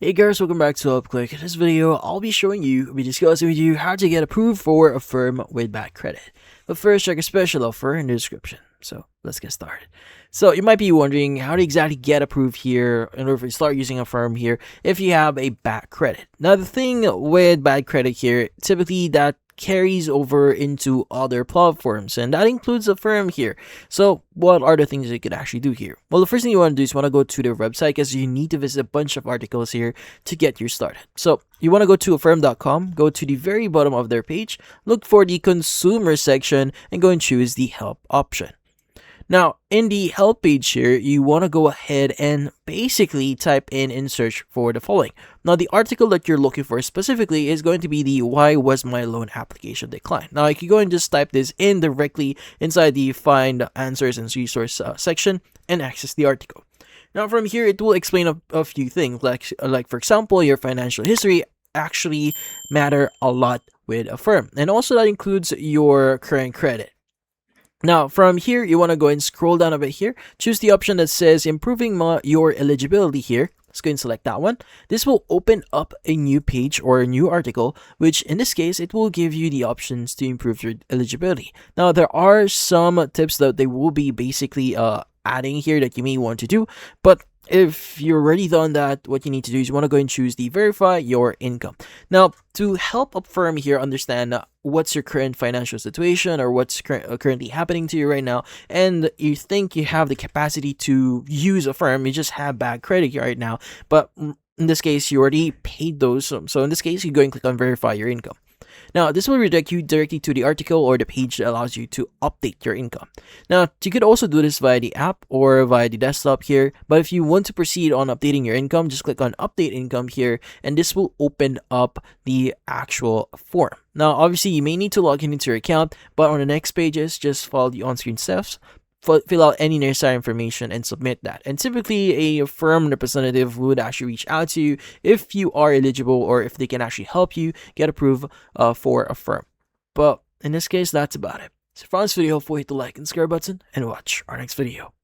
Hey guys, welcome back to UpClick. In this video, I'll be discussing with you how to get approved for Affirm with bad credit. But first, check a special offer in the description. So let's get started. So you might be wondering how to exactly get approved here in order to start using Affirm here if you have a bad credit. Now the thing with bad credit here, typically that carries over into other platforms, and that includes Affirm here. So what are the things you could actually do here? Well, the first thing you want to do is want to go to their website, because you need to visit a bunch of articles here to get you started. So you want to go to affirm.com, go to the very bottom of their page, look for the consumer section, and go and choose the help option. Now, in the help page here, you want to go ahead and basically type in search for the following. Now, the article that you're looking for specifically is going to be the "Why was my loan application declined?" Now, you can go and just type this in directly inside the Find Answers and Resource section and access the article. Now, from here, it will explain a few things, like for example, your financial history actually matter a lot with Affirm, and also that includes your current credit. Now, from here, you want to go and scroll down a bit here. Choose the option that says improving your eligibility here. Let's go and select that one. This will open up a new page or a new article, which in this case, it will give you the options to improve your eligibility. Now, there are some tips that they will be basically adding here that you may want to do, but if you're already done that, what you need to do is you want to go and choose the verify your income. Now, to help Affirm here understand what's your current financial situation or what's currently happening to you right now, and you think you have the capacity to use Affirm, you just have bad credit here right now, but in this case, you already paid those. So in this case, you go and click on verify your income. Now, this will redirect you directly to the article or the page that allows you to update your income. Now, you could also do this via the app or via the desktop here, but if you want to proceed on updating your income, just click on update income here, and this will open up the actual form. Now, obviously, you may need to log into your account, but on the next pages, just follow the on-screen steps. Fill out any necessary information and submit that. And typically, a firm representative would actually reach out to you if you are eligible or if they can actually help you get approved for Affirm. But in this case, that's about it. So for this video, hit the like and subscribe button and watch our next video.